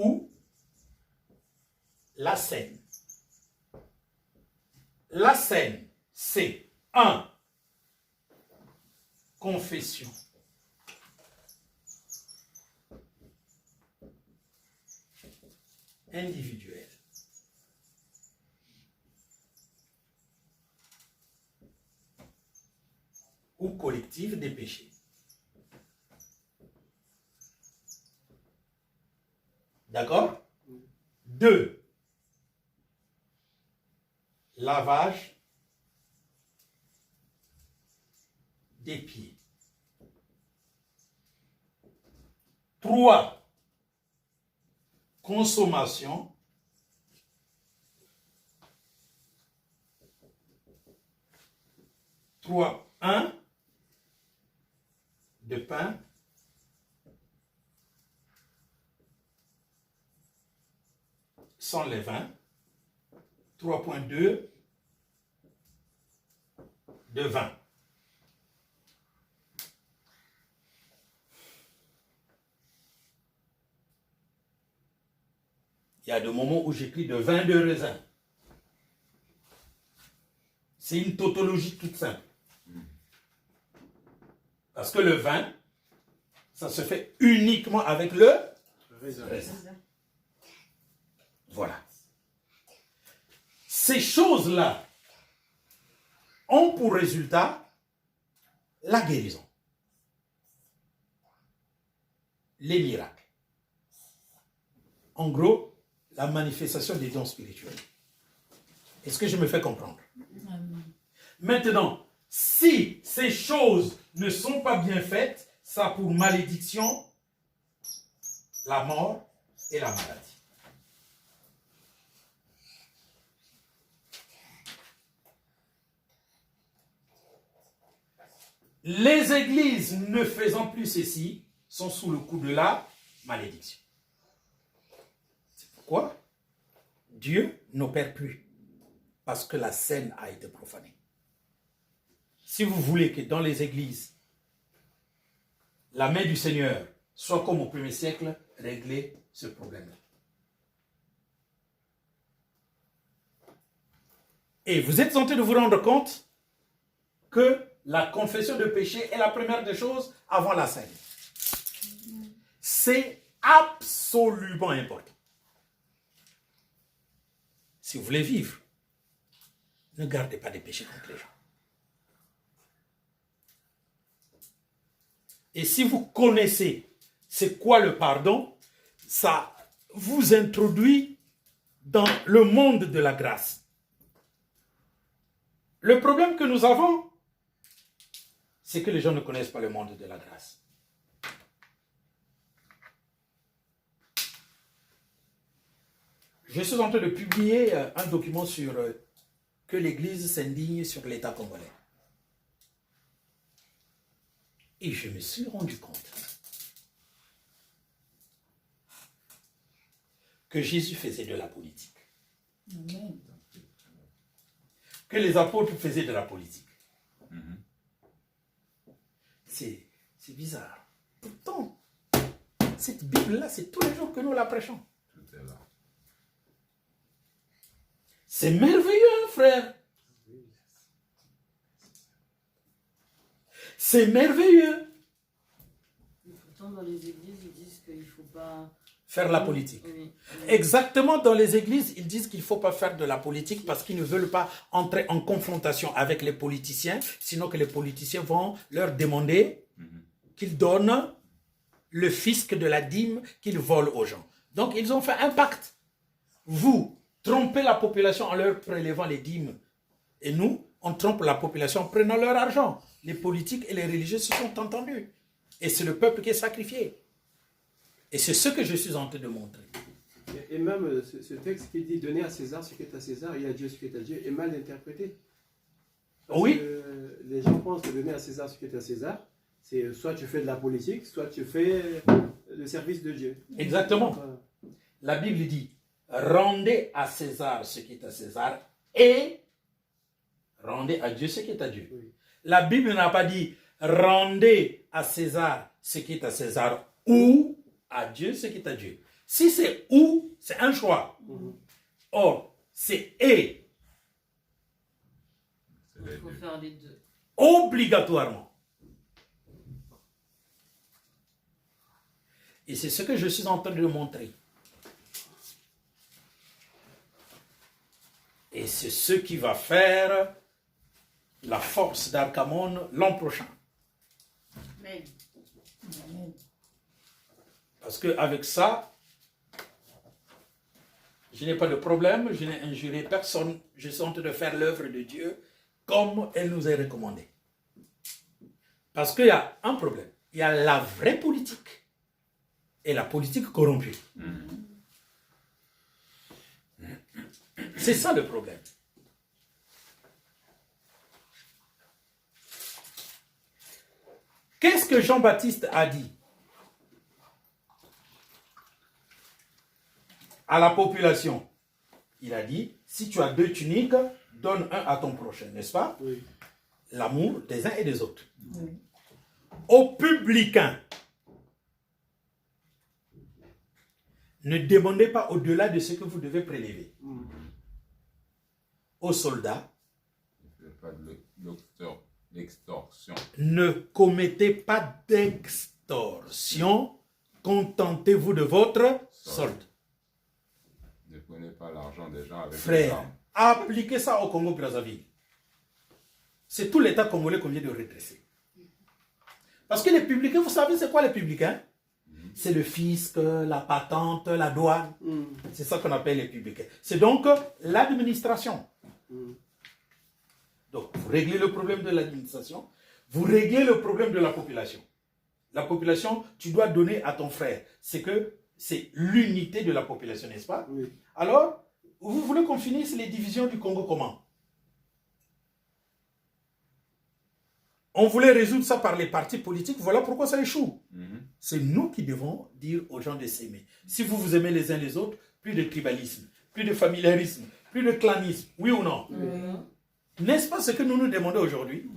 ou la scène. La scène, c'est 1. Confession. Individuelle. Ou collective des péchés. D'accord? 2. Lavage des pieds. 3. Consommation un de pain sans levain. 3.2 de vin. Il y a des moments où j'écris de vin de raisin. C'est une tautologie toute simple. Parce que le vin, ça se fait uniquement avec le raisin. Voilà. Ces choses-là ont pour résultat la guérison, les miracles. En gros, la manifestation des dons spirituels. Est-ce que je me fais comprendre? Maintenant, si ces choses ne sont pas bien faites, ça a pour malédiction la mort et la maladie. Les églises ne faisant plus ceci sont sous le coup de la malédiction. C'est pourquoi Dieu n'opère plus, parce que la scène a été profanée. Si vous voulez que dans les églises, la main du Seigneur soit comme au premier siècle, réglez ce problème-là. Et vous êtes en train de vous rendre compte que la confession de péché est la première des choses avant la scène. C'est absolument important. Si vous voulez vivre, ne gardez pas des péchés contre les gens. Et si vous connaissez c'est quoi le pardon, ça vous introduit dans le monde de la grâce. Le problème que nous avons, c'est que les gens ne connaissent pas le monde de la grâce. Je suis en train de publier un document sur que l'Église s'indigne sur l'État congolais. Et je me suis rendu compte que Jésus faisait de la politique. Que les apôtres faisaient de la politique. C'est bizarre. Pourtant, cette Bible-là, c'est tous les jours que nous la prêchons. Tout est là. C'est merveilleux, frère. C'est merveilleux. Et pourtant, dans les églises, ils disent qu'il ne faut pas faire la politique. Oui. Exactement, dans les églises, ils disent qu'il ne faut pas faire de la politique parce qu'ils ne veulent pas entrer en confrontation avec les politiciens, sinon que les politiciens vont leur demander qu'ils donnent le fisc de la dîme qu'ils volent aux gens. Donc, ils ont fait un pacte. Vous trompez la population en leur prélevant les dîmes. Et nous, on trompe la population en prenant leur argent. Les politiques et les religieux se sont entendus. Et c'est le peuple qui est sacrifié. Et c'est ce que je suis en train de montrer. Et même ce texte qui dit « Donner à César ce qui est à César et à Dieu ce qui est à Dieu » est mal interprété. Parce que les gens pensent que donner à César ce qui est à César, c'est soit tu fais de la politique, soit tu fais le service de Dieu. Exactement. La Bible dit « Rendez à César ce qui est à César et rendez à Dieu ce qui est à Dieu. Oui. » La Bible n'a pas dit « Rendez à César ce qui est à César ou à Dieu ce qui est à Dieu. » Si c'est ou, c'est un choix. Or, c'est et. Il faut faire les deux. Obligatoirement. Et c'est ce que je suis en train de montrer. Et c'est ce qui va faire la force d'Arcamon l'an prochain. Amen. Parce qu'avec ça, je n'ai pas de problème, je n'ai injuré personne, je suis en train de faire l'œuvre de Dieu comme elle nous est recommandée. Parce qu'il y a un problème. Il y a la vraie politique et la politique corrompue. C'est ça le problème. Qu'est-ce que Jean-Baptiste a dit à la population? Il a dit, si tu as 2 tuniques, donne un à ton prochain, n'est-ce pas? Oui. L'amour des uns et des autres. Oui. Aux publicains, ne demandez pas au-delà de ce que vous devez prélever. Aux soldats, Ne faites pas de l'extorsion. ne commettez pas d'extorsion, contentez-vous de votre solde. Ne prenez pas l'argent des gens avec des Frère, armes. appliquez ça au Congo-Brazzaville. C'est tout l'État congolais qu'on vient de redresser. Parce que les publicains, vous savez c'est quoi les publicains? C'est le fisc, la patente, la douane. C'est ça qu'on appelle les publicains. C'est donc l'administration. Donc, vous réglez le problème de l'administration, vous réglez le problème de la population. La population, tu dois donner à ton frère. C'est que c'est l'unité de la population, n'est-ce pas? Oui. Alors, vous voulez qu'on finisse les divisions du Congo comment? On voulait résoudre ça par les partis politiques, voilà pourquoi ça échoue. C'est nous qui devons dire aux gens de s'aimer. Si vous vous aimez les uns les autres, plus de tribalisme, plus de familiarisme, plus de clanisme, oui ou non? N'est-ce pas ce que nous nous demandons aujourd'hui?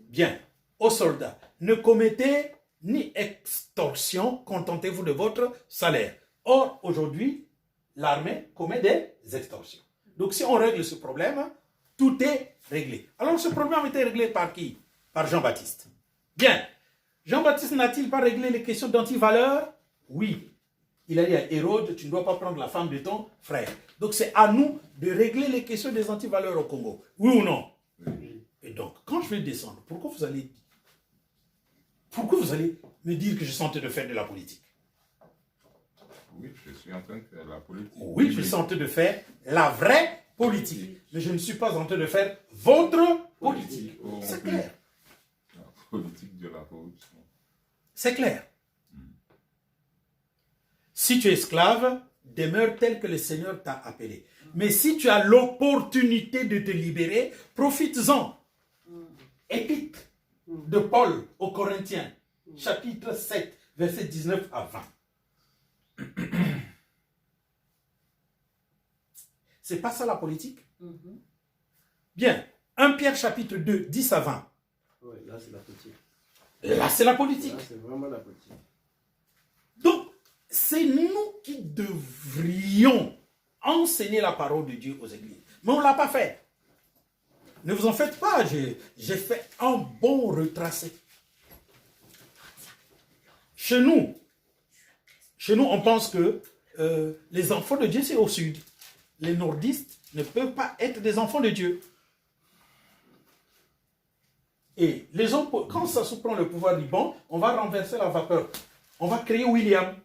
Bien, aux soldats, ne commettez ni extorsion, contentez-vous de votre salaire. Or, aujourd'hui, l'armée commet des extorsions. Donc, si on règle ce problème, tout est réglé. Alors, ce problème a été réglé par qui? Par Jean-Baptiste. Bien. Jean-Baptiste n'a-t-il pas réglé les questions d'antivaleur? Oui. Il a dit à Hérode, tu ne dois pas prendre la femme de ton frère. Donc, c'est à nous de régler les questions des antivaleurs au Congo. Oui ou non? Oui. Et donc, quand je vais descendre, pourquoi vous allez me dire que je suis en train de faire de la politique? Oui, je suis en train de faire la politique. Oui, je suis en train de faire la vraie politique. Mais je ne suis pas en train de faire votre politique. C'est clair. La politique de la corruption. C'est clair. Si tu es esclave, demeure tel que le Seigneur t'a appelé. Mais si tu as l'opportunité de te libérer, profites-en. Épître de Paul aux Corinthiens, chapitre 7, versets 19 à 20. C'est pas ça la politique? Bien. 1 Pierre chapitre 2, 10 à 20. Oui, là c'est la politique. Là, c'est la politique. Là c'est vraiment la politique. Donc, c'est nous qui devrions enseigner la parole de Dieu aux églises. Mais on ne l'a pas fait. Ne vous en faites pas, j'ai fait un bon retracé. Chez nous, on pense que les enfants de Dieu, c'est au sud. Les nordistes ne peuvent pas être des enfants de Dieu. Et les gens, quand ça se prend le pouvoir du bon, on va renverser la vapeur. On va créer William.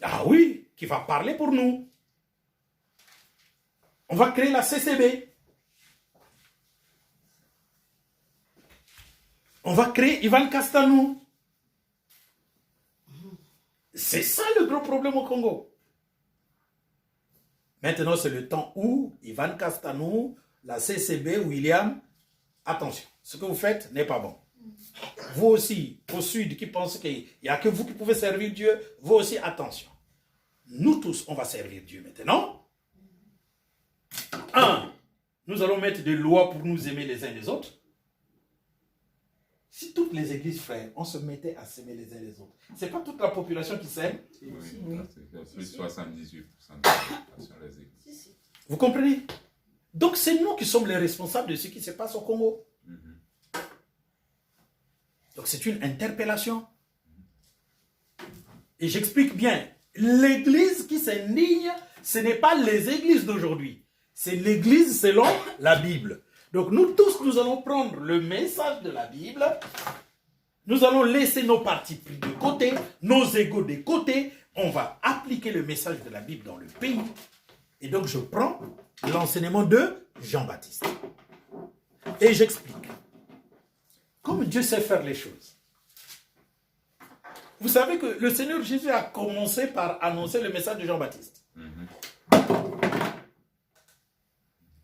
Ah oui, qui va parler pour nous. On va créer la CCB. On va créer Ivan Castanou. C'est ça le gros problème au Congo. Maintenant, c'est le temps où Ivan Castanou, la CCB, William, attention, ce que vous faites n'est pas bon. Vous aussi, au sud, qui pensez qu'il n'y a que vous qui pouvez servir Dieu, vous aussi, attention. Nous tous, on va servir Dieu maintenant. 1. Nous allons mettre des lois pour nous aimer les uns les autres. Si toutes les églises, frères, on se mettait à s'aimer les uns les autres, c'est pas toute la population qui s'aime? Oui, Oui. c'est plus 78% de la population des églises. Si, si. Vous comprenez? Donc c'est nous qui sommes les responsables de ce qui se passe au Congo. Donc c'est une interpellation. Et j'explique bien. L'église qui s'indigne, ce n'est pas les églises d'aujourd'hui. C'est l'église selon la Bible. Donc nous tous, nous allons prendre le message de la Bible. Nous allons laisser nos partis pris de côté, nos égos de côté. On va appliquer le message de la Bible dans le pays. Et donc je prends l'enseignement de Jean-Baptiste. Et j'explique. Comme Dieu sait faire les choses. Vous savez que le Seigneur Jésus a commencé par annoncer le message de Jean-Baptiste.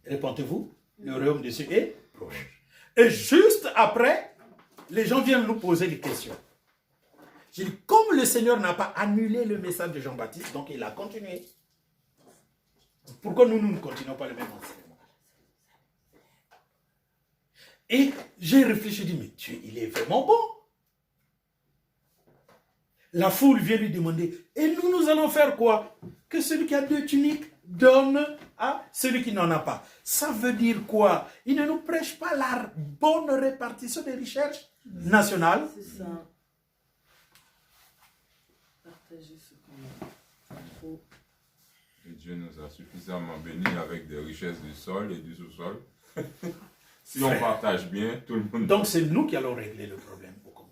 Répentez-vous, le royaume de Dieu est proche. Et juste après, les gens viennent nous poser des questions. J'ai dit, comme le Seigneur n'a pas annulé le message de Jean-Baptiste, donc il a continué. Pourquoi nous ne continuons pas le même enseignement? Et j'ai réfléchi, j'ai dit, mais Dieu, il est vraiment bon. La foule vient lui demander, et nous allons faire quoi? Que celui qui a 2 tuniques donne à celui qui n'en a pas. Ça veut dire quoi? Il ne nous prêche pas la bonne répartition des richesses nationales. C'est ça. Partager ce qu'on a. Trop. Et Dieu nous a suffisamment bénis avec des richesses du sol et du sous-sol. Si on partage bien, tout le monde... Donc c'est nous qui allons régler le problème au Congo.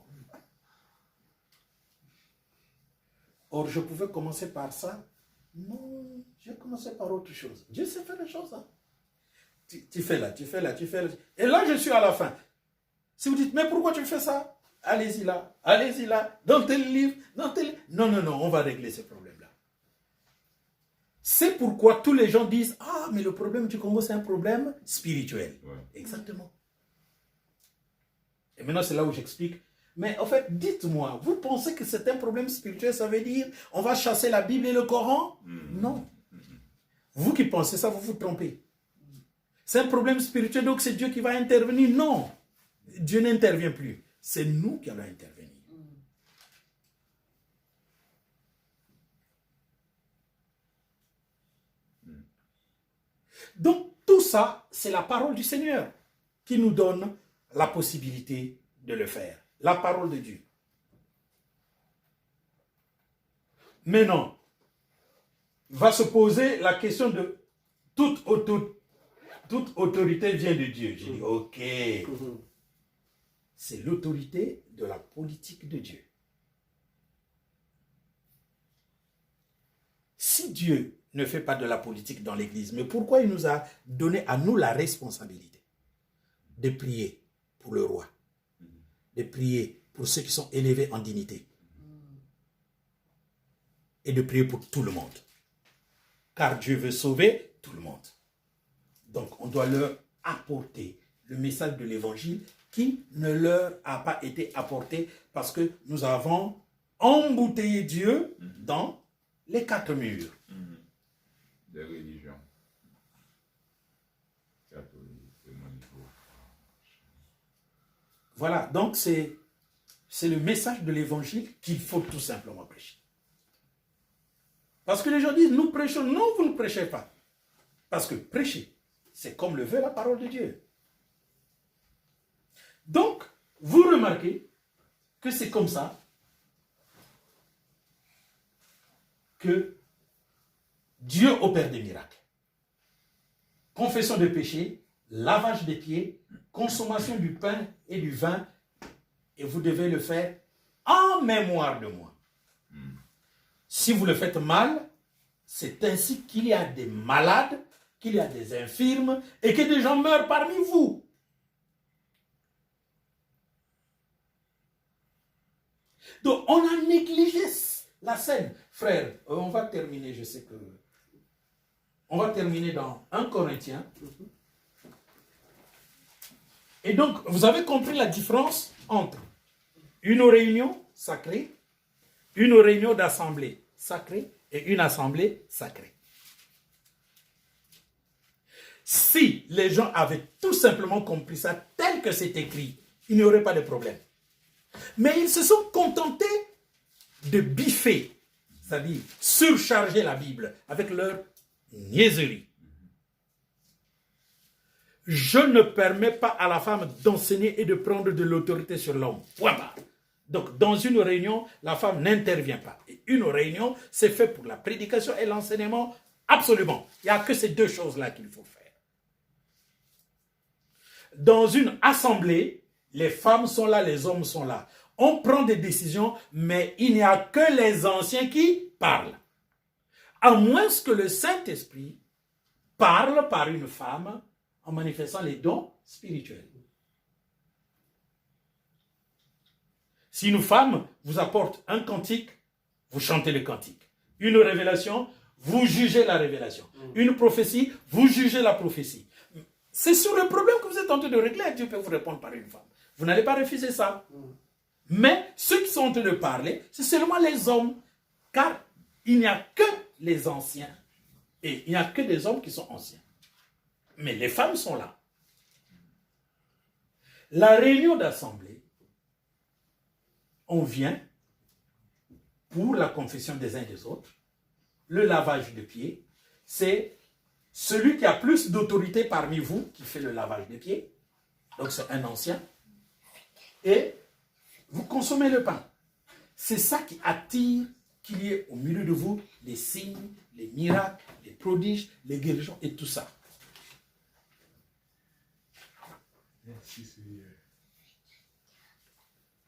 Or, je pouvais commencer par ça. Non, j'ai commencé par autre chose. Dieu sait faire les choses. Hein. Tu fais là, tu fais là, tu fais là. Et là, je suis à la fin. Si vous dites, mais pourquoi tu fais ça? Allez-y là, dans tel livre, dans tel... Non, on va régler ce problème-là. C'est pourquoi tous les gens disent, ah, mais le problème du Congo, c'est un problème spirituel. Ouais. Exactement. Et maintenant, c'est là où j'explique. Mais en fait, dites-moi, vous pensez que c'est un problème spirituel, ça veut dire on va chasser la Bible et le Coran? Non. Vous qui pensez ça, vous vous trompez. C'est un problème spirituel, donc c'est Dieu qui va intervenir? Non. Dieu n'intervient plus. C'est nous qui allons intervenir. Donc, tout ça, c'est la parole du Seigneur qui nous donne la possibilité de le faire. La parole de Dieu. Maintenant, va se poser la question de toute autorité vient de Dieu. J'ai dit, ok. C'est l'autorité de la politique de Dieu. Si Dieu ne fait pas de la politique dans l'Église, mais pourquoi il nous a donné à nous la responsabilité de prier pour le roi, de prier pour ceux qui sont élevés en dignité et de prier pour tout le monde. Car Dieu veut sauver tout le monde. Donc on doit leur apporter le message de l'Évangile qui ne leur a pas été apporté parce que nous avons embouteillé Dieu dans les 4 murs. Des religions. Catholiques, évangéliques. Voilà, donc c'est le message de l'Évangile qu'il faut tout simplement prêcher. Parce que les gens disent, nous prêchons. Non, vous ne prêchez pas. Parce que prêcher, c'est comme le veut la parole de Dieu. Donc, vous remarquez que c'est comme ça que Dieu opère des miracles. Confession de péché, lavage des pieds, consommation du pain et du vin, et vous devez le faire en mémoire de moi. Si vous le faites mal, c'est ainsi qu'il y a des malades, qu'il y a des infirmes, et que des gens meurent parmi vous. Donc, on a négligé la scène. Frère, on va terminer, je sais que... On va terminer dans 1 Corinthiens. Et donc, vous avez compris la différence entre une réunion sacrée, une réunion d'assemblée sacrée et une assemblée sacrée. Si les gens avaient tout simplement compris ça tel que c'est écrit, il n'y aurait pas de problème. Mais ils se sont contentés de biffer, c'est-à-dire surcharger la Bible avec leur niaiserie. Je ne permets pas à la femme d'enseigner et de prendre de l'autorité sur l'homme. Point barre. Donc, dans une réunion, la femme n'intervient pas. Et une réunion, c'est fait pour la prédication et l'enseignement, absolument. Il n'y a que ces deux choses-là qu'il faut faire. Dans une assemblée, les femmes sont là, les hommes sont là. On prend des décisions, mais il n'y a que les anciens qui parlent. À moins que le Saint-Esprit parle par une femme en manifestant les dons spirituels. Si une femme vous apporte un cantique, vous chantez le cantique. Une révélation, vous jugez la révélation. Une prophétie, vous jugez la prophétie. C'est sur le problème que vous êtes en train de régler. Dieu peut vous répondre par une femme. Vous n'allez pas refuser ça. Mais ceux qui sont en train de parler, c'est seulement les hommes. Car il n'y a que les anciens. Et il n'y a que des hommes qui sont anciens. Mais les femmes sont là. La réunion d'assemblée, on vient pour la confession des uns et des autres. Le lavage de pieds, c'est celui qui a plus d'autorité parmi vous qui fait le lavage des pieds. Donc c'est un ancien. Et vous consommez le pain. C'est ça qui attire qu'il y ait au milieu de vous les signes, les miracles, les prodiges, les guérisons et tout ça.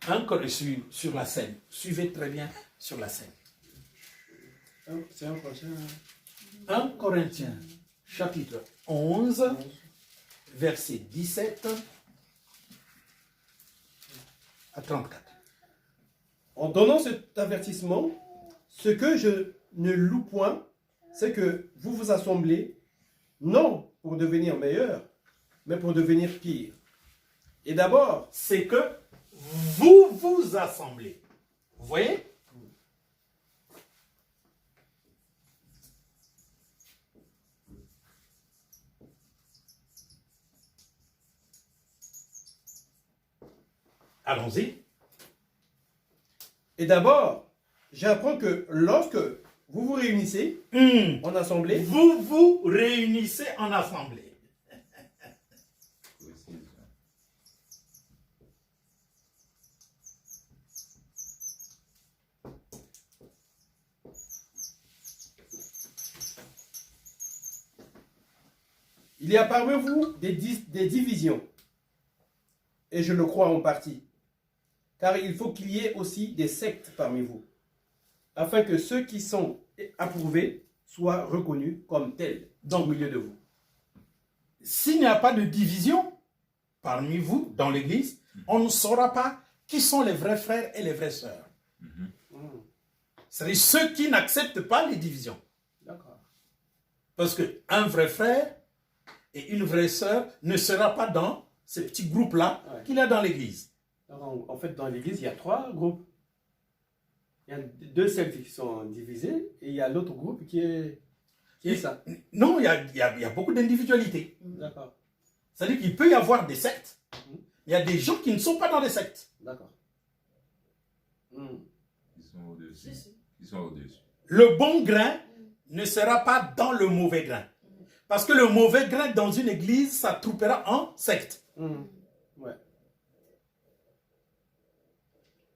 Encore sur la scène. Suivez très bien sur la scène. C'est un prochain. 1 Corinthiens, chapitre 11, verset 17 à 34. En donnant cet avertissement, ce que je ne loue point, c'est que vous vous assemblez, non pour devenir meilleur, mais pour devenir pire. Et d'abord, C'est que vous vous assemblez. Vous voyez? Allons-y. et d'abord, j'apprends que lorsque vous vous réunissez en assemblée, Vous vous réunissez en assemblée. Précise. il y a parmi vous des divisions. Et je le crois en partie. Car il faut qu'il y ait aussi des sectes parmi vous, afin que ceux qui sont approuvés soient reconnus comme tels au milieu de vous. S'il n'y a pas de division parmi vous dans l'église, on ne saura pas qui sont les vrais frères et les vraies sœurs. C'est-à-dire ceux qui n'acceptent pas les divisions. D'accord. Parce qu'un vrai frère et une vraie sœur ne sera pas dans ces petits groupes-là Ouais. qu'il y a dans l'église. En fait, dans l'église, il y a 3 groupes. Il y a 2 sectes qui sont divisées et il y a l'autre groupe qui est ça. Non, il y a beaucoup d'individualité. D'accord. C'est-à-dire qu'il peut y avoir des sectes. Il y a des gens qui ne sont pas dans les sectes. D'accord. Ils sont au-dessus. Si, si. Ils sont au-dessus. Le bon grain ne sera pas dans le mauvais grain. Parce que le mauvais grain dans une église, ça troupera en secte. Ouais.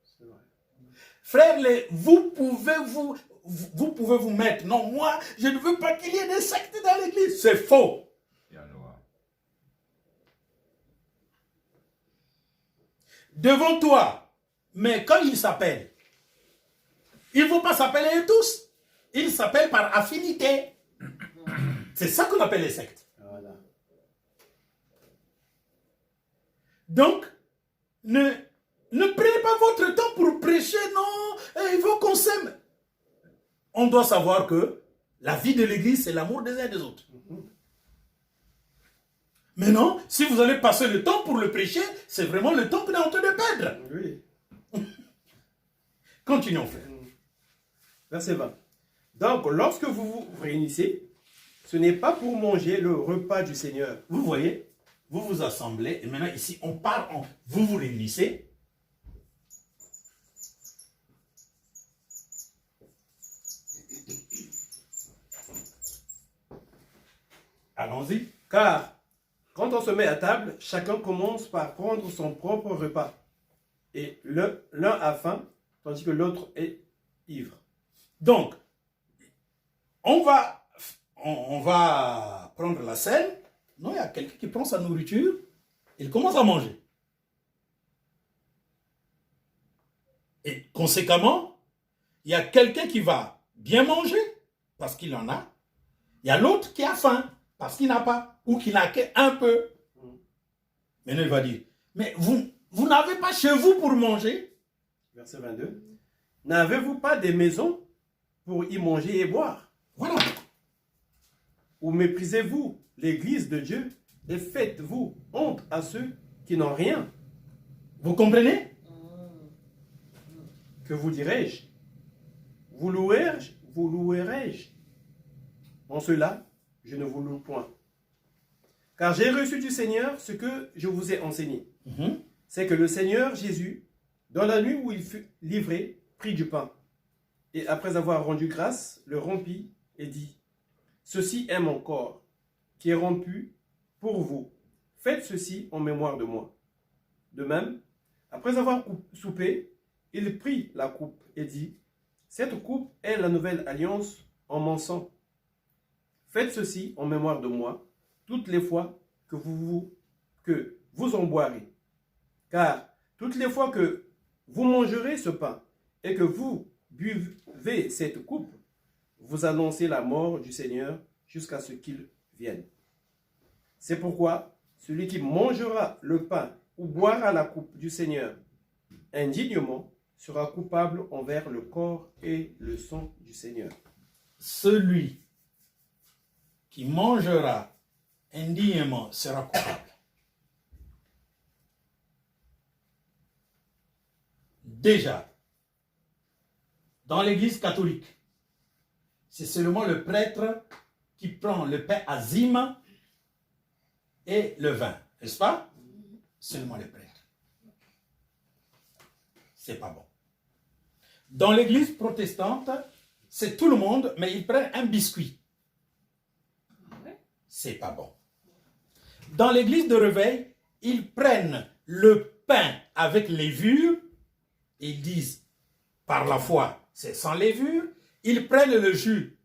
C'est vrai. Frères, vous pouvez vous mettre. Non, moi, je ne veux pas qu'il y ait des sectes dans l'église. C'est faux. Il y en aura. Devant toi. Mais quand ils s'appellent, ils ne vont pas s'appeler tous. Ils s'appellent par affinité. C'est ça qu'on appelle les sectes. Voilà. Donc, ne prenez pas votre temps pour prêcher, non, il faut qu'on s'aime. On doit savoir que la vie de l'église, c'est l'amour des uns et des autres. Mais non, si vous allez passer le temps pour le prêcher, c'est vraiment le temps qu'on est en train de perdre. Oui. Continuons, frère. Verset 20. Donc, lorsque vous vous réunissez, ce n'est pas pour manger le repas du Seigneur. Vous voyez, vous vous assemblez, et maintenant ici, on parle, vous vous réunissez. Allons-y. Car quand on se met à table, chacun commence par prendre son propre repas. Et l'un a faim, tandis que l'autre est ivre. Donc, on va prendre la scène. Non, il y a quelqu'un qui prend sa nourriture. Il commence à manger. Et conséquemment, il y a quelqu'un qui va bien manger parce qu'il en a. Il y a l'autre qui a faim parce qu'il n'a pas ou qui n'a qu'un peu. Maintenant, il va dire, mais vous n'avez pas chez vous pour manger? Verset 22. N'avez-vous pas des maisons pour y manger et boire? Voilà. Ou méprisez-vous l'église de Dieu et faites-vous honte à ceux qui n'ont rien? Vous comprenez? Que vous dirai-je? Vous louerai-je? En cela, je ne vous loue point. Car j'ai reçu du Seigneur ce que je vous ai enseigné. C'est que le Seigneur Jésus, dans la nuit où il fut livré, prit du pain. Et après avoir rendu grâce, le rompit et dit, ceci est mon corps, qui est rompu pour vous. Faites ceci en mémoire de moi. De même, après avoir soupé, il prit la coupe et dit, cette coupe est la nouvelle alliance en mon sang. Faites ceci en mémoire de moi, toutes les fois que vous en boirez. Car toutes les fois que vous mangerez ce pain et que vous buvez cette coupe, vous annoncez la mort du Seigneur jusqu'à ce qu'il vienne. C'est pourquoi celui qui mangera le pain ou boira la coupe du Seigneur indignement sera coupable envers le corps et le sang du Seigneur. Celui qui mangera indignement sera coupable. Déjà, dans l'Église catholique, c'est seulement le prêtre qui prend le pain azime et le vin, n'est-ce pas? Seulement le prêtre. C'est pas bon. Dans l'Église protestante, c'est tout le monde, mais ils prennent un biscuit. C'est pas bon. Dans l'église de réveil, ils prennent le pain avec levure, et ils disent, par la foi, c'est sans levure. Ils prennent le jus,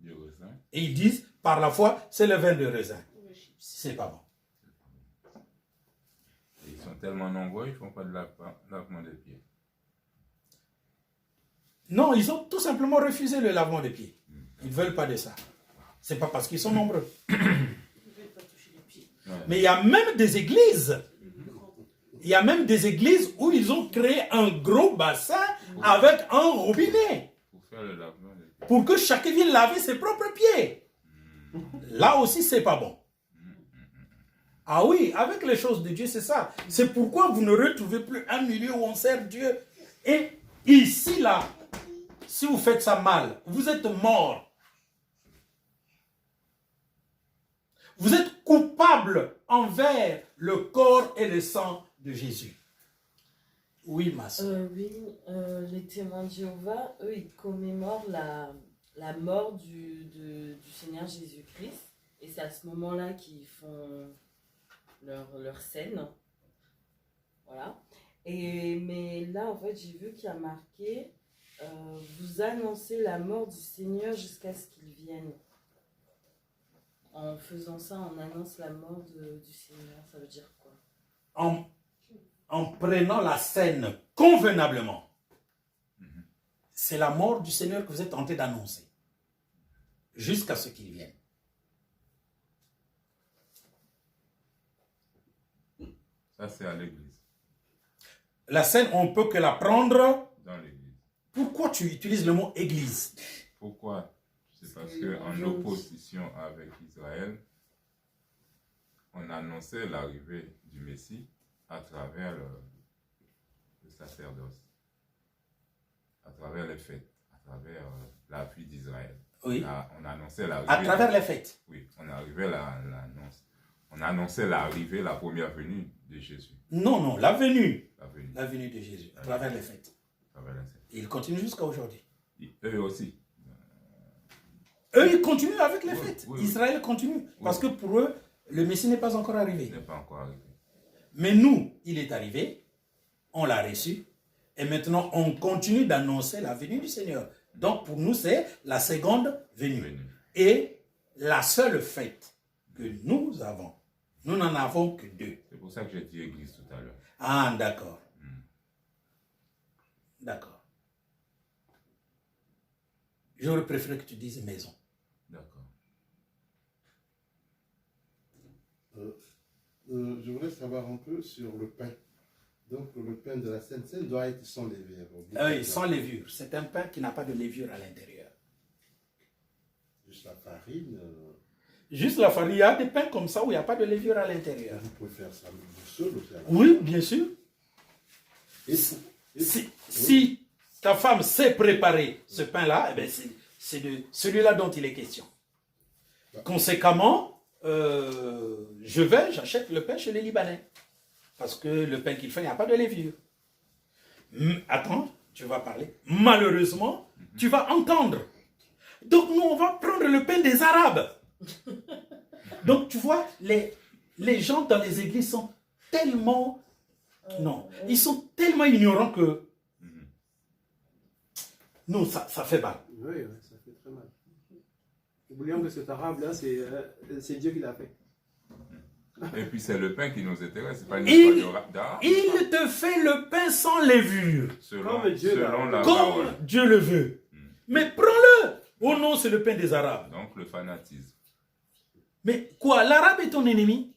et ils disent, par la foi, c'est le vin de raisin. C'est pas bon. Ils sont tellement nombreux, ils ne font pas de lavement des pieds. Non, ils ont tout simplement refusé le lavement des pieds. Ils ne veulent pas de ça. C'est pas parce qu'ils sont nombreux. Mais il y a même des églises. Il y a même des églises où ils ont créé un gros bassin avec un robinet. Pour faire le lavement des pieds. Pour que chacun vienne laver ses propres pieds. Là aussi, c'est pas bon. Ah oui, avec les choses de Dieu, c'est ça. C'est pourquoi vous ne retrouvez plus un milieu où on sert Dieu. Et ici, là, si vous faites ça mal, vous êtes mort. Vous êtes coupable envers le corps et le sang de Jésus. Oui, ma soeur. Oui, les témoins de Jéhovah, eux, ils commémorent la mort du Seigneur Jésus-Christ. Et c'est à ce moment-là qu'ils font leur scène. Voilà. Mais là, en fait, j'ai vu qu'il y a marqué vous annoncez la mort du Seigneur jusqu'à ce qu'il vienne. En faisant ça, on annonce la mort du Seigneur. Ça veut dire quoi? En prenant la scène convenablement, c'est la mort du Seigneur que vous êtes tenté d'annoncer. Jusqu'à ce qu'il vienne. Ça, c'est à l'église. La scène, on ne peut que la prendre. Dans l'église. Pourquoi tu utilises le mot église? Pourquoi? C'est parce qu'en opposition avec Israël, on annonçait l'arrivée du Messie à travers le sacerdoce, à travers les fêtes, à travers la vie d'Israël. Oui. On annonçait l'arrivée. À travers les fêtes. Oui, on annonçait l'arrivée, la première venue de Jésus. Non, la venue. La venue. De Jésus, à travers les fêtes. À travers les fêtes. Et il continue jusqu'à aujourd'hui. Eux aussi. Eux, ils continuent avec les Oui, fêtes. oui. Israël continue. Parce que pour eux, Le Messie n'est pas encore Il arrivé. n'est pas encore arrivé. Mais nous, il est arrivé, on l'a reçu, et maintenant on continue d'annoncer la venue du Seigneur. Donc pour nous, c'est la seconde venue. Et la seule fête que nous avons, nous n'en avons que deux. C'est pour ça que j'ai dit église tout à l'heure. Ah, d'accord. D'accord. J'aurais préféré que tu dises maison. D'accord. Je voulais savoir un peu sur le pain. Donc, le pain de la Sainte Seine doit être sans levure. Oui, sans levure. C'est un pain qui n'a pas de levure à l'intérieur. Juste la farine. Juste la farine. Il y a des pains comme ça où il n'y a pas de levure à l'intérieur. Vous pouvez faire ça vous seul aussi. Oui, bien sûr. Et Si ta femme sait préparer ce pain-là, eh ben c'est de celui-là dont il est question. Conséquemment, j'achète le pain chez les Libanais. Parce que le pain qu'il fait, il n'y a pas de levure. Attends, tu vas parler. Malheureusement, tu vas entendre. Donc nous, on va prendre le pain des Arabes. Donc tu vois, les gens dans les églises sont tellement... Non, ils sont tellement ignorants que... Non, ça fait mal. Oui, ça fait très mal. Oublions que cet arabe-là, c'est Dieu qui l'a fait. Et puis c'est le pain qui nous intéresse, c'est pas une Il histoire d'arabe. te fait le pain sans levure. Selon la Comme parole. Dieu le veut. Mais prends-le. Oh non, c'est le pain des Arabes. Donc le fanatisme. Mais quoi, l'arabe est ton ennemi?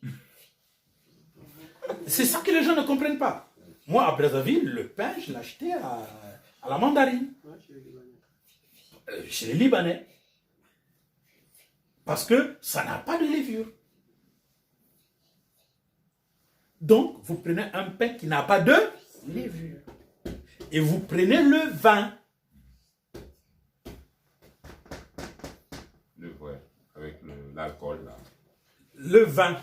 C'est ça que les gens ne comprennent pas. Moi, à Brazzaville, le pain, je l'achetais à la mandarine. Ouais, chez les Libanais. Chez les Libanais. Parce que ça n'a pas de levure. Donc, vous prenez un pain qui n'a pas de levure. Et vous prenez le vin. Le vrai, avec l'alcool là. Le vin.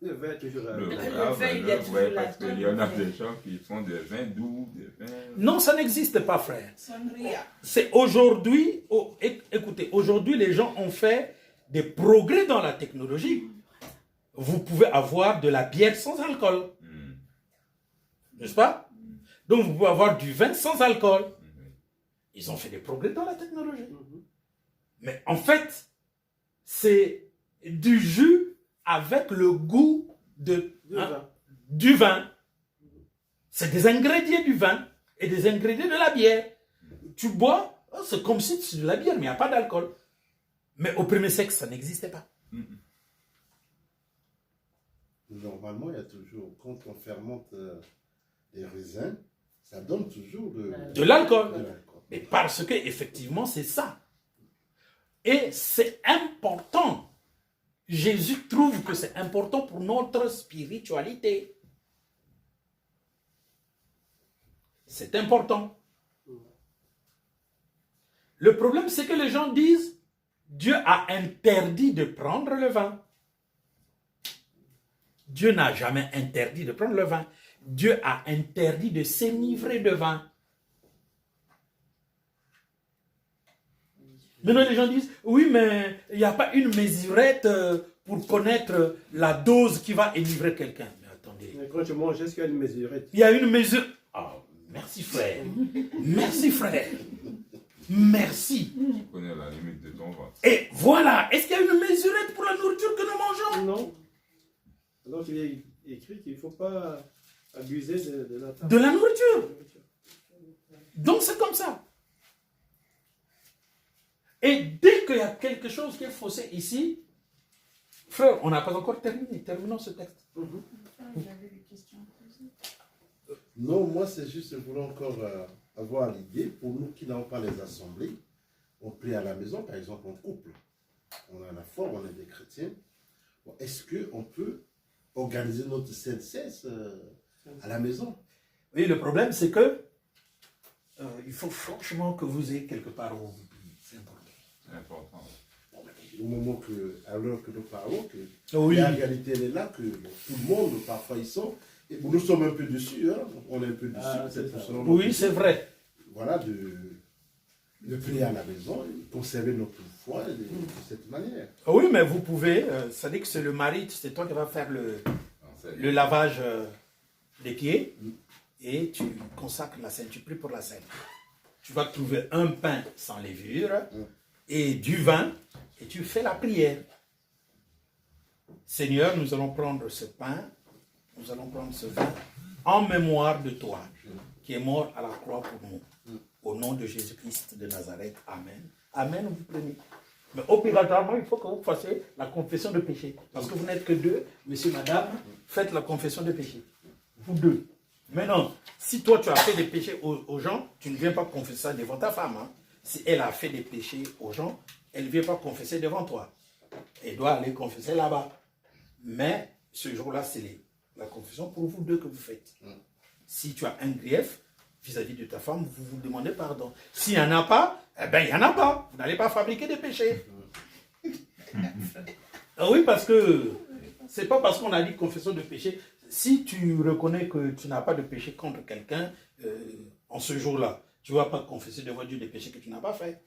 Le vin est toujours Le vin, vrai, il y a toujours parce l'alcool. qu'il y en a des gens qui font des vins doux, des vins... Non, ça n'existe pas, frère. C'est aujourd'hui, écoutez, aujourd'hui les gens ont fait des progrès dans la technologie. Vous pouvez avoir de la bière sans alcool. N'est-ce pas? Donc vous pouvez avoir du vin sans alcool. Ils ont fait des progrès dans la technologie. Mais en fait, c'est du jus avec le goût du vin. C'est des ingrédients du vin et des ingrédients de la bière. Tu bois, c'est comme si c'est de la bière, mais il n'y a pas d'alcool. Mais au premier siècle, ça n'existait pas. Normalement, il y a toujours, quand on fermente les raisins, ça donne toujours De l'alcool. de l'alcool. Mais parce que effectivement, c'est ça. Et c'est important. Jésus trouve que c'est important pour notre spiritualité. C'est important. Le problème, c'est que les gens disent, Dieu a interdit de prendre le vin. Dieu n'a jamais interdit de prendre le vin. Dieu a interdit de s'enivrer de vin. Maintenant, les gens disent, oui, mais il n'y a pas une mesurette pour connaître la dose qui va enivrer quelqu'un. Mais attendez. Mais quand tu manges, est-ce qu'il y a une mesurette? Il y a une mesure. Ah, merci frère. Merci frère. Merci. Tu connais la limite de ton ventre. Et voilà. Est-ce qu'il y a une mesurette pour la nourriture que nous mangeons? Non. Donc il est écrit qu'il ne faut pas abuser de la table. De la nourriture. Donc c'est comme ça. Et dès qu'il y a quelque chose qui est faussé ici, frère, on n'a pas encore terminé. Terminons ce texte. J'avais des questions à poser. Non, moi, c'est juste, je voulais encore avoir l'idée, pour nous qui n'avons pas les assemblées, on prie à la maison, par exemple, en couple. On a la foi, on est des chrétiens. Bon, est-ce qu'on peut organiser notre CNCS à la maison? Oui, le problème, c'est que il faut franchement que vous ayez quelque part où vous priez. C'est important. C'est important. Au moment que, à l'heure que nous parlons, que Oui. la réalité elle est là, que tout le monde, parfois, ils sont. Et nous sommes un peu dessus, hein, on est un peu dessus. Ah, peut-être c'est ça. selon Oui, notre- c'est vrai. Voilà, de prier à la maison, conserver notre foi de cette manière. Oui, mais vous pouvez, ça dit que c'est le mari, c'est toi qui vas faire le lavage des pieds et tu consacres la scène, tu pries pour la scène. Tu vas trouver un pain sans levure et du vin et tu fais la prière. Seigneur, nous allons prendre ce pain, nous allons prendre ce vin en mémoire de toi qui est mort à la croix pour nous. Au nom de Jésus-Christ de Nazareth. Amen. Amen, vous prenez. Mais obligatoirement, il faut que vous fassiez la confession de péché. Parce que vous n'êtes que deux, monsieur, madame, faites la confession de péché. Vous deux. Maintenant, si toi tu as fait des péchés aux gens, tu ne viens pas confesser ça devant ta femme. Hein. Si elle a fait des péchés aux gens, elle ne vient pas confesser devant toi. Elle doit aller confesser là-bas. Mais ce jour-là, c'est la confession pour vous deux que vous faites. Si tu as un grief vis-à-vis de ta femme, vous vous demandez pardon. S'il n'y en a pas, eh bien, il n'y en a pas. Vous n'allez pas fabriquer des péchés. Ah oui, parce que c'est pas parce qu'on a dit confession de péché. Si tu reconnais que tu n'as pas de péché contre quelqu'un, en ce jour-là, tu ne vas pas confesser devant Dieu des péchés que tu n'as pas fait.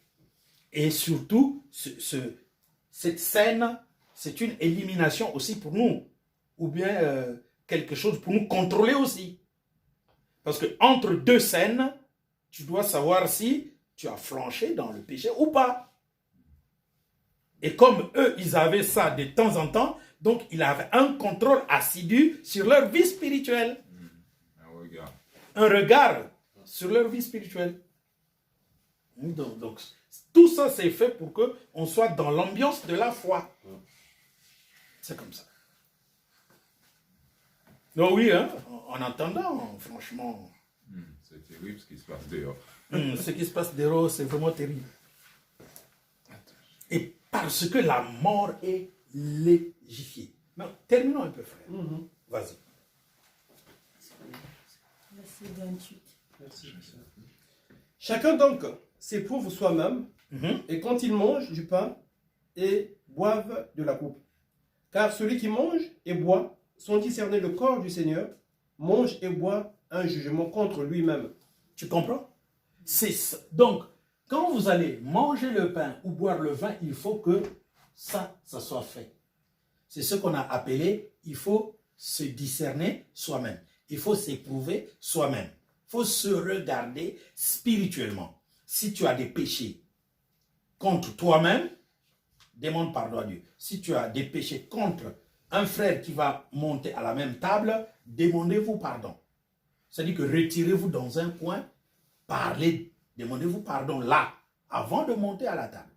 Et surtout, cette scène, c'est une élimination aussi pour nous. Ou bien quelque chose pour nous contrôler aussi. Parce que entre deux scènes, tu dois savoir si tu as flanché dans le péché ou pas. Et comme eux, ils avaient ça de temps en temps, donc ils avaient un contrôle assidu sur leur vie spirituelle. Un regard sur leur vie spirituelle. Donc tout ça, c'est fait pour qu'on soit dans l'ambiance de la foi. C'est comme ça. Donc oui, hein, en attendant, franchement... c'est terrible ce qui se passe dehors. Ce qui se passe dehors, c'est vraiment terrible. Et parce que la mort est légifiée. Mais terminons un peu, frère. Vas-y. Verset 28. Merci. Chacun donc s'éprouve soi-même, et quand il mange du pain et boive de la coupe. Car celui qui mange et boit, sans discerner le corps du Seigneur, mange et boit un jugement contre lui-même. Tu comprends? C'est ça. Donc, quand vous allez manger le pain ou boire le vin, il faut que ça soit fait. C'est ce qu'on a appelé, il faut se discerner soi-même. Il faut s'éprouver soi-même. Il faut se regarder spirituellement. Si tu as des péchés contre toi-même, demande pardon à Dieu. Si tu as des péchés contre un frère qui va monter à la même table, demandez-vous pardon. C'est-à-dire que retirez-vous dans un coin, parlez, demandez-vous pardon là, avant de monter à la table.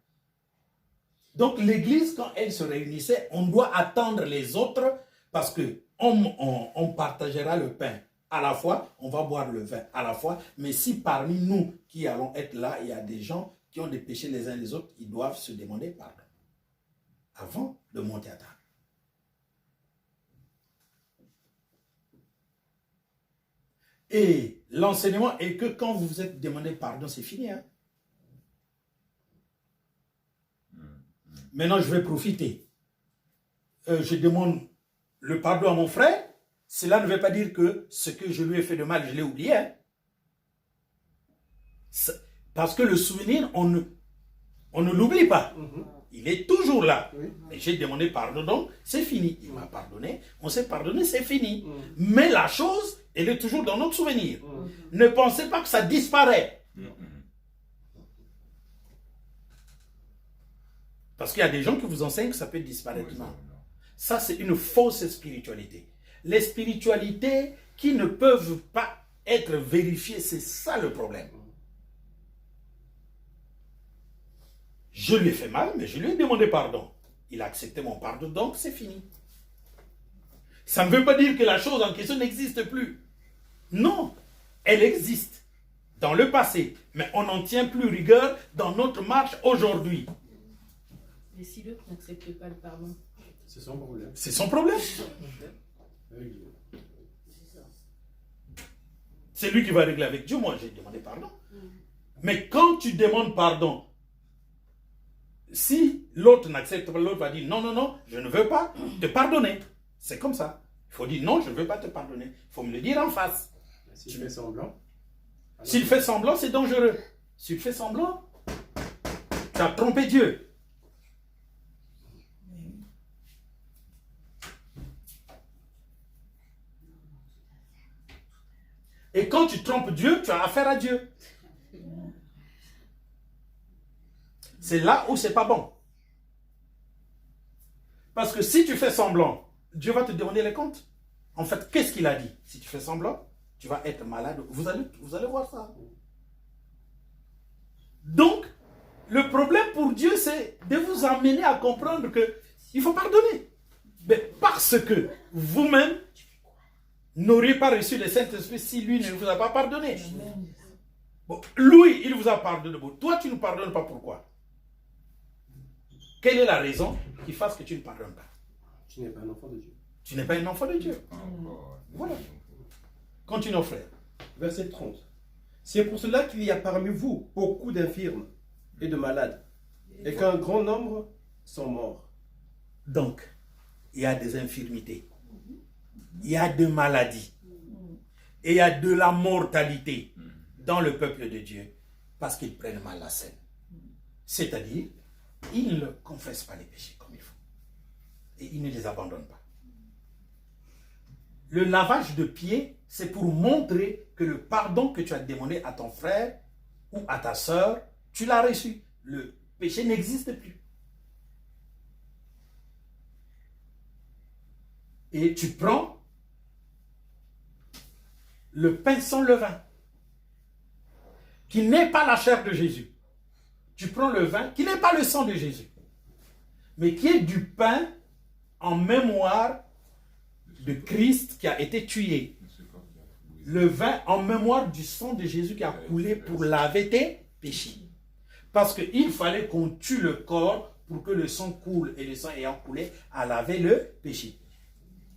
Donc l'église, quand elle se réunissait, on doit attendre les autres parce que on partagera le pain à la fois, on va boire le vin à la fois, mais si parmi nous qui allons être là, il y a des gens qui ont des péchés les uns les autres, ils doivent se demander pardon avant de monter à table. Et l'enseignement est que quand vous vous êtes demandé pardon, c'est fini. Hein? Maintenant, je vais profiter. Je demande le pardon à mon frère. Cela ne veut pas dire que ce que je lui ai fait de mal, je l'ai oublié. Hein? Parce que le souvenir, on ne l'oublie pas. Il est toujours là. Et j'ai demandé pardon, donc c'est fini. Il m'a pardonné, on s'est pardonné, c'est fini. Mais la chose, elle est toujours dans notre souvenir. Ne pensez pas que ça disparaît. Parce qu'il y a des gens qui vous enseignent que ça peut disparaître. Non. Ça, c'est une fausse spiritualité. Les spiritualités qui ne peuvent pas être vérifiées, c'est ça le problème. Je lui ai fait mal, mais je lui ai demandé pardon. Il a accepté mon pardon, donc c'est fini. Ça ne veut pas dire que la chose en question n'existe plus. Non, elle existe dans le passé, mais on n'en tient plus rigueur dans notre marche aujourd'hui. Et si l'autre n'accepte pas le pardon? C'est son problème. C'est son problème. C'est lui qui va régler avec Dieu. Moi, j'ai demandé pardon. Mais quand tu demandes pardon, si l'autre n'accepte pas, l'autre va dire non, non, non, je ne veux pas te pardonner. C'est comme ça. Il faut dire non, je ne veux pas te pardonner. Il faut me le dire en face. S'il fait semblant. S'il fait semblant, c'est dangereux. S'il fait semblant, tu as trompé Dieu. Et quand tu trompes Dieu, tu as affaire à Dieu. C'est là où c'est pas bon. Parce que si tu fais semblant, Dieu va te demander les comptes. En fait, qu'est-ce qu'il a dit? Si tu fais semblant, tu vas être malade. Vous allez voir ça. Donc, le problème pour Dieu, c'est de vous amener à comprendre qu'il faut pardonner. Mais parce que vous-même n'auriez pas reçu le Saint-Esprit si lui ne vous a pas pardonné. Bon, lui, il vous a pardonné. Bon, toi, tu ne pardonnes pas, pourquoi? Quelle est la raison qui fasse que tu ne pardonnes pas? Tu n'es pas un enfant de Dieu. Tu n'es pas un enfant de Dieu. Voilà. Continuons, frère. Verset 30. C'est pour cela qu'il y a parmi vous beaucoup d'infirmes et de malades, et qu'un grand nombre sont morts. Donc, il y a des infirmités, il y a des maladies, et il y a de la mortalité dans le peuple de Dieu, parce qu'ils prennent mal la scène. C'est-à-dire, ils ne confessent pas les péchés comme il faut, et ils ne les abandonnent pas. Le lavage de pieds, c'est pour montrer que le pardon que tu as demandé à ton frère ou à ta soeur, tu l'as reçu. Le péché n'existe plus. Et tu prends le pain sans levain, qui n'est pas la chair de Jésus. Tu prends le vin, qui n'est pas le sang de Jésus, mais qui est du pain en mémoire de Christ qui a été tué. Le vin en mémoire du sang de Jésus qui a coulé pour laver tes péchés. Parce qu'il fallait qu'on tue le corps pour que le sang coule, et le sang ayant coulé a lavé le péché.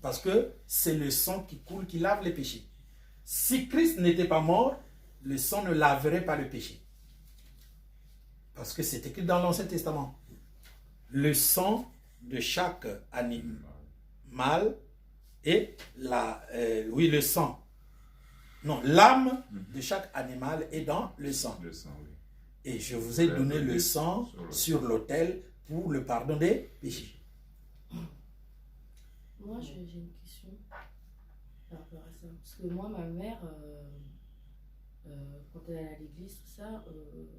Parce que c'est le sang qui coule qui lave les péchés. Si Christ n'était pas mort, le sang ne laverait pas le péché. Parce que c'est écrit dans l'Ancien Testament. Le sang de chaque animal et le sang. Non, l'âme de chaque animal est dans le sang. Le sang, oui. Et je vous ai donné le sang sur l'autel pour le pardon des péchés. Moi, j'ai une question par rapport à ça. Parce que moi, ma mère, quand elle allait à l'église, tout ça,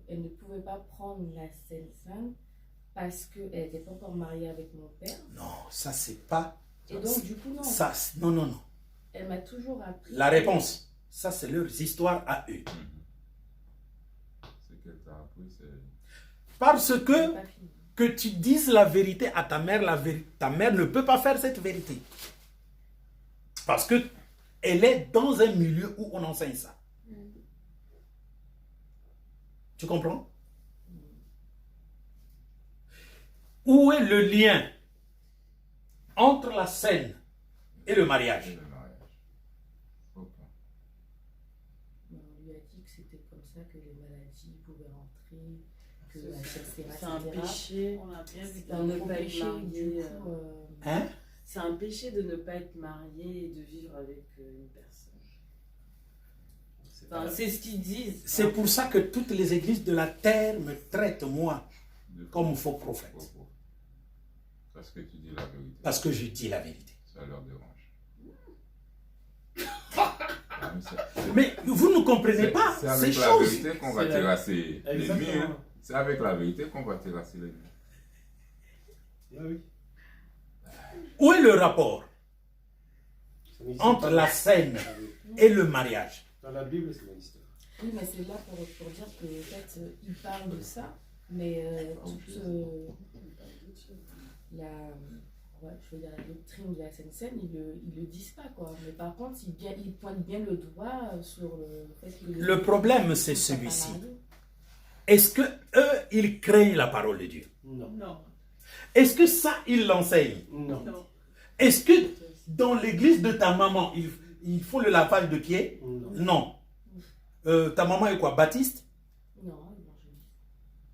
elle ne pouvait pas prendre la Sainte Sainte parce qu'elle n'était pas encore mariée avec mon père. Non, ça c'est pas... Et donc, du coup, non. Ça, non, non, non. Elle m'a toujours appris. La réponse, ça c'est leurs histoires à eux. C'est qu'elle t'a appris, c'est... Parce C'est que pas fini. tu dises la vérité à ta mère, ta mère ne peut pas faire cette vérité. Parce que elle est dans un milieu où on enseigne ça. Tu comprends? Où est le lien entre la scène et le mariage? le mariage. Aucun. On lui a dit que c'était comme ça que les maladies pouvaient rentrer, que la etc. C'est un péché. On a bien vu C'est un ne gros pas être péché, marié, du coup, Hein? C'est un péché de ne pas être marié et de vivre avec une personne. Enfin, c'est ce qu'ils disent. C'est pour ça que toutes les églises de la terre me traitent, moi, comme faux prophète. Parce que tu dis la vérité. Parce que je dis la vérité. Ça leur dérange. Ah, Mais vous ne comprenez pas c'est ces avec la choses. vérité qu'on va C'est la- terrasser l'ennemi. Exactement. Hein. C'est avec la vérité qu'on va terrasser l'ennemi. Ah oui. Où est le rapport Ça n'existe entre pas. la scène Ah oui. et le mariage? Dans la Bible, c'est l'histoire. Oui, mais c'est là pour dire que en fait, il parle de ça, mais toute je veux dire, la doctrine de la Sainte-Seine, ils le disent pas, quoi. Mais par contre, ils pointent bien le doigt sur le fait que... Le problème, c'est ils sont pas celui-ci. mariés. Est-ce que eux, ils craignent la parole de Dieu? Non. Non. Est-ce que ça, ils l'enseignent? Non. Non. Est-ce que dans l'église de ta maman, il faut le lavage de pied? Non. Non. Ta maman est quoi? Baptiste? Non, évangéliste.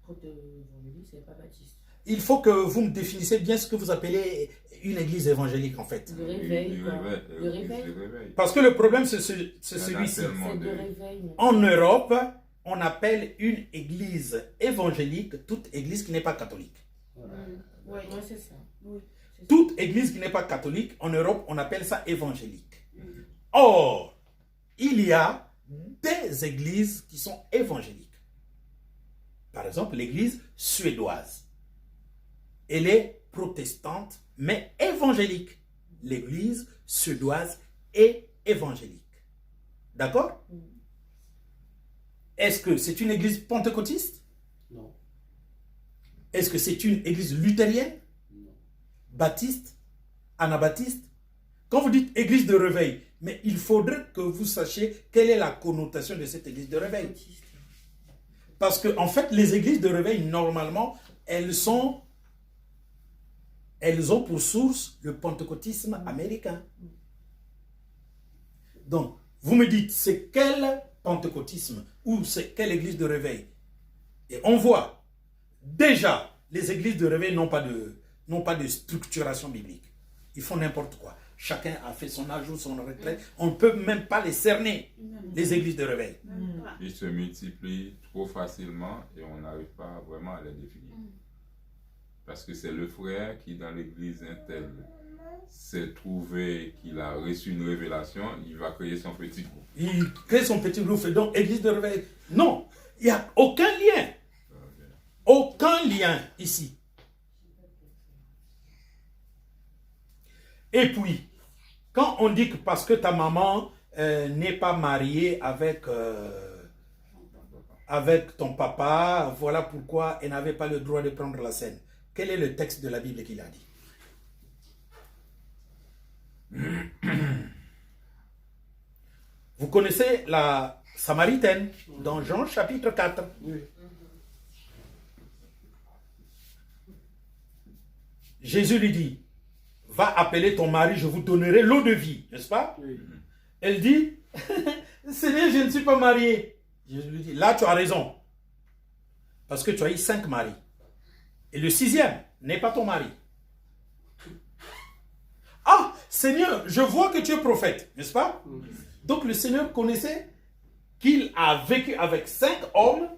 Quand évangéliste, c'est pas baptiste. Il faut que vous me définissiez bien ce que vous appelez une église évangélique, en fait. Le réveil, Il quoi. réveille, Le réveil. il réveille. Parce que le problème, c'est Il y en a celui-ci. tellement C'est de- de réveil. mais- En Europe, on appelle une église évangélique toute église qui n'est pas catholique. Oui, c'est ça. Oui. Toute église qui n'est pas catholique, en Europe, on appelle ça évangélique. Or, il y a des églises qui sont évangéliques. Par exemple, l'église suédoise. Elle est protestante, mais évangélique. L'église suédoise est évangélique. D'accord? Est-ce que c'est une église pentecôtiste? Non. Est-ce que c'est une église luthérienne? Non. Baptiste? Anabaptiste? Quand vous dites église de réveil, mais il faudrait que vous sachiez quelle est la connotation de cette église de réveil. Parce que, en fait, les églises de réveil, normalement, elles ont pour source le pentecôtisme américain. Donc, vous me dites, c'est quel pentecôtisme ou c'est quelle église de réveil? Et on voit, déjà, les églises de réveil n'ont pas de structuration biblique. Ils font n'importe quoi. Chacun a fait son âge ou son retrait. On ne peut même pas les cerner, les églises de réveil. Ils se multiplient trop facilement et on n'arrive pas vraiment à les définir. Parce que c'est le frère qui, dans l'église interne, s'est trouvé qu'il a reçu une révélation, il va créer son petit groupe. Il crée son petit groupe, et donc église de réveil. Non, il n'y a aucun lien. Aucun lien ici. Et puis, quand on dit que parce que ta maman n'est pas mariée avec ton papa, voilà pourquoi elle n'avait pas le droit de prendre la scène. Quel est le texte de la Bible qu'il a dit? Vous connaissez la Samaritaine dans Jean chapitre 4. Oui. Jésus lui dit, va appeler ton mari, je vous donnerai l'eau de vie, n'est-ce pas? Oui. Elle dit, Seigneur, je ne suis pas mariée. Jésus lui dit, là tu as raison. Parce que tu as eu 5 maris. Et le 6e n'est pas ton mari. Ah, Seigneur, je vois que tu es prophète, n'est-ce pas? Donc le Seigneur connaissait qu'il a vécu avec 5 hommes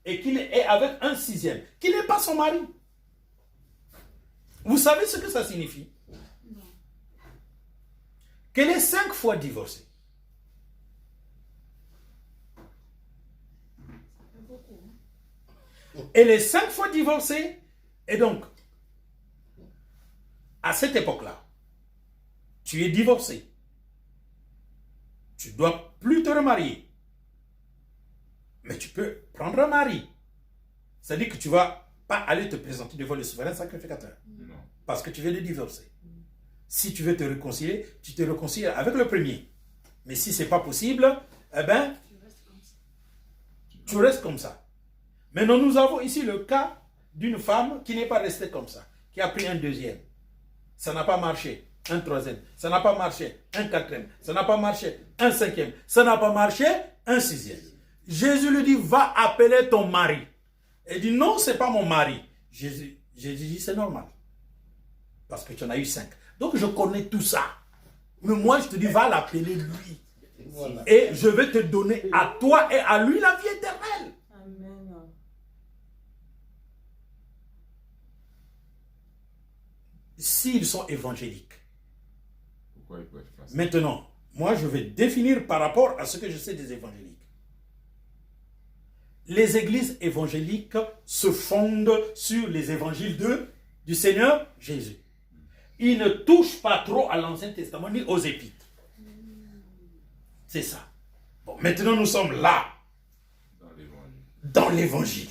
et qu'il est avec un 6e, qui n'est pas son mari. Vous savez ce que ça signifie? Qu'elle est 5 fois divorcée. Elle est 5 fois divorcée. Et donc, à cette époque-là, tu es divorcé. Tu ne dois plus te remarier. Mais tu peux prendre un mari. C'est-à-dire que tu ne vas pas aller te présenter devant le souverain sacrificateur. Non. Parce que tu viens de divorcer. Si tu veux te réconcilier, tu te réconcilies avec le premier. Mais si ce n'est pas possible, eh bien, tu restes comme ça. Maintenant, nous avons ici le cas d'une femme qui n'est pas restée comme ça, qui a pris un 2e. Ça n'a pas marché. Un 3e. Ça n'a pas marché. Un 4e. Ça n'a pas marché. Un 5e. Ça n'a pas marché. Un 6e. Jésus lui dit, va appeler ton mari. Elle dit, non, ce n'est pas mon mari. Jésus dit, c'est normal. Parce que tu en as eu 5. Donc, je connais tout ça. Mais moi, je te dis, va l'appeler lui. Voilà. Et je vais te donner à toi et à lui la vie éternelle. Amen. S'ils sont évangéliques. Pourquoi ils peuvent pas ça? Maintenant, moi, je vais définir par rapport à ce que je sais des évangéliques. Les églises évangéliques se fondent sur les évangiles du Seigneur Jésus. Ils ne touchent pas trop à l'Ancien Testament ni aux épîtres. C'est ça. Bon, maintenant, nous sommes là, dans l'évangile.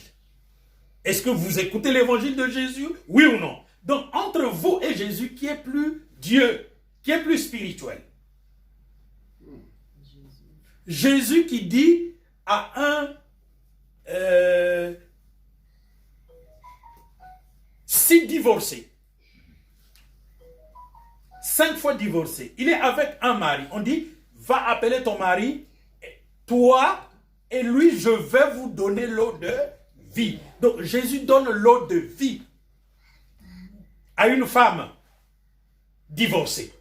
Est-ce que vous écoutez l'évangile de Jésus? Oui ou non? Donc, entre vous et Jésus, qui est plus Dieu, qui est plus spirituel? Jésus qui dit à un 6 divorcés, 5 fois divorcé, il est avec un mari. On dit, va appeler ton mari, toi et lui, je vais vous donner l'eau de vie. Donc, Jésus donne l'eau de vie à une femme divorcée.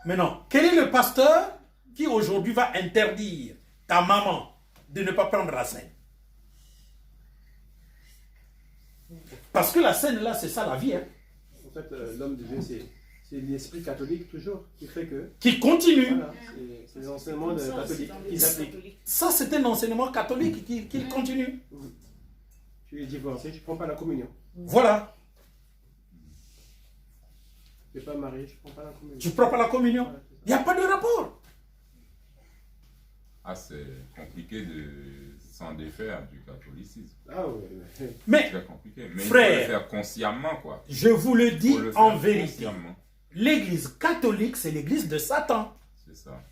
Maintenant, quel est le pasteur qui aujourd'hui va interdire ta maman de ne pas prendre la scène? Parce que la scène là, c'est ça la vie. Hein. En fait, l'homme de Dieu, c'est l'esprit catholique toujours qui fait que... Qui continue. Voilà, c'est l'enseignement catholique qu'ils appliquent. Ça, c'est un enseignement catholique qui continue. Tu es divorcé, tu ne prends pas la communion. Voilà. Tu n'es pas marié, tu ne prends pas la communion. Tu ne prends pas la communion. Voilà, c'est ça. Il n'y a pas de rapport. Ah, c'est compliqué de s'en défaire du catholicisme. Ah oui. Mais, Très compliqué. Mais frère, il faut le faire consciemment, quoi. je vous le Il dis faut le en faire vérité. consciemment. L'église catholique, c'est l'église de Satan. C'est ça.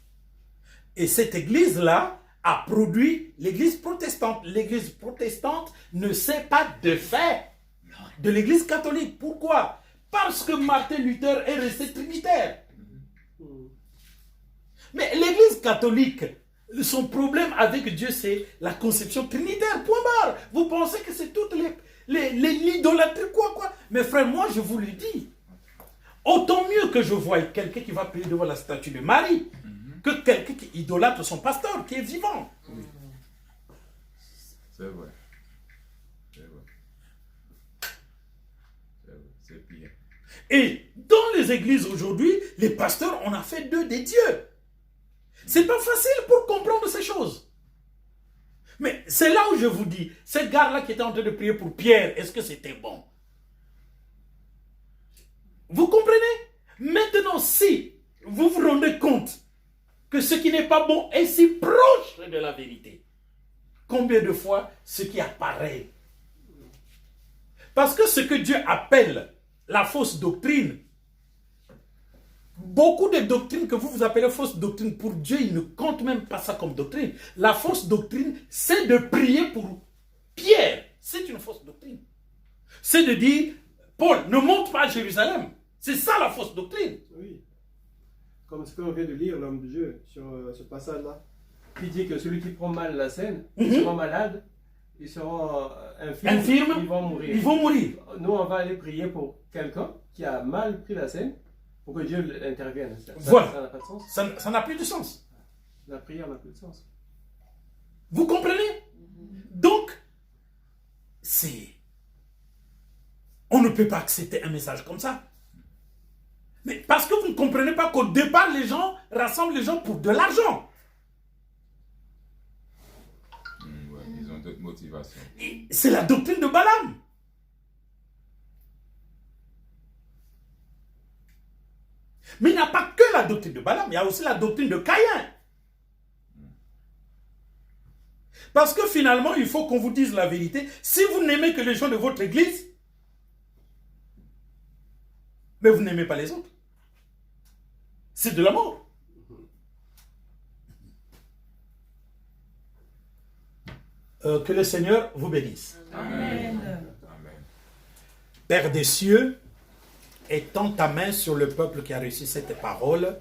Et cette église-là a produit l'église protestante. L'église protestante ne sait pas de fait de l'église catholique. Pourquoi? Parce que Martin Luther est resté trinitaire. Mais l'église catholique, son problème avec Dieu, c'est la conception trinitaire. Point barre. Vous pensez que c'est toute l'idolâtrie, quoi. Mais frère, moi, je vous le dis. Autant mieux que je voie quelqu'un qui va prier devant la statue de Marie que quelqu'un qui idolâtre son pasteur, qui est vivant. C'est vrai. C'est vrai. C'est vrai. C'est pire. Et dans les églises aujourd'hui, les pasteurs, on a fait d'eux des dieux. C'est pas facile pour comprendre ces choses. Mais c'est là où je vous dis, ce gars-là qui était en train de prier pour Pierre, est-ce que c'était bon? Vous comprenez? Maintenant, si vous vous rendez compte que ce qui n'est pas bon est si proche de la vérité, combien de fois ce qui apparaît? Parce que ce que Dieu appelle la fausse doctrine, beaucoup de doctrines que vous appelez fausses doctrines, pour Dieu, il ne compte même pas ça comme doctrine. La fausse doctrine, c'est de prier pour Pierre. C'est une fausse doctrine. C'est de dire, Paul, ne monte pas à Jérusalem. C'est ça la fausse doctrine. Oui. Comme ce qu'on vient de lire, l'homme de Dieu, sur ce passage-là, qui dit que celui qui prend mal la scène, il sera malade, ils seront infirmes, ils vont mourir. Ils vont mourir. Nous, on va aller prier pour quelqu'un qui a mal pris la scène, pour que Dieu intervienne. Voilà. Ça n'a pas de sens. Ça n'a plus de sens. La prière n'a plus de sens. Vous comprenez? Donc, on ne peut pas accepter un message comme ça. Mais parce que vous ne comprenez pas qu'au départ, les gens rassemblent les gens pour de l'argent. Ouais, ils ont d'autres motivations. Et c'est la doctrine de Balaam. Mais il n'y a pas que la doctrine de Balaam, il y a aussi la doctrine de Caïn. Parce que finalement, il faut qu'on vous dise la vérité. Si vous n'aimez que les gens de votre église, mais vous n'aimez pas les autres. C'est de la mort. Que le Seigneur vous bénisse. Amen. Amen. Père des cieux, étends ta main sur le peuple qui a reçu cette parole.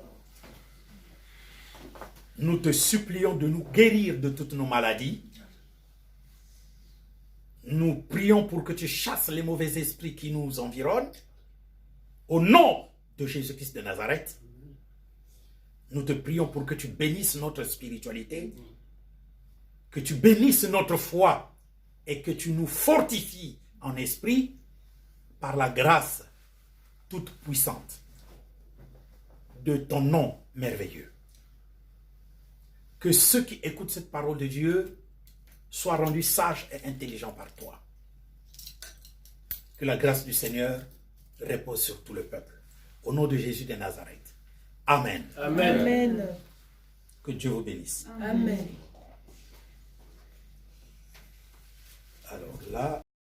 Nous te supplions de nous guérir de toutes nos maladies. Nous prions pour que tu chasses les mauvais esprits qui nous environnent. Au nom de Jésus-Christ de Nazareth, nous te prions pour que tu bénisses notre spiritualité, que tu bénisses notre foi et que tu nous fortifies en esprit par la grâce toute puissante de ton nom merveilleux. Que ceux qui écoutent cette parole de Dieu soient rendus sages et intelligents par toi. Que la grâce du Seigneur repose sur tout le peuple. Au nom de Jésus de Nazareth. Amen. Amen. Amen. Que Dieu vous bénisse. Amen. Alors là...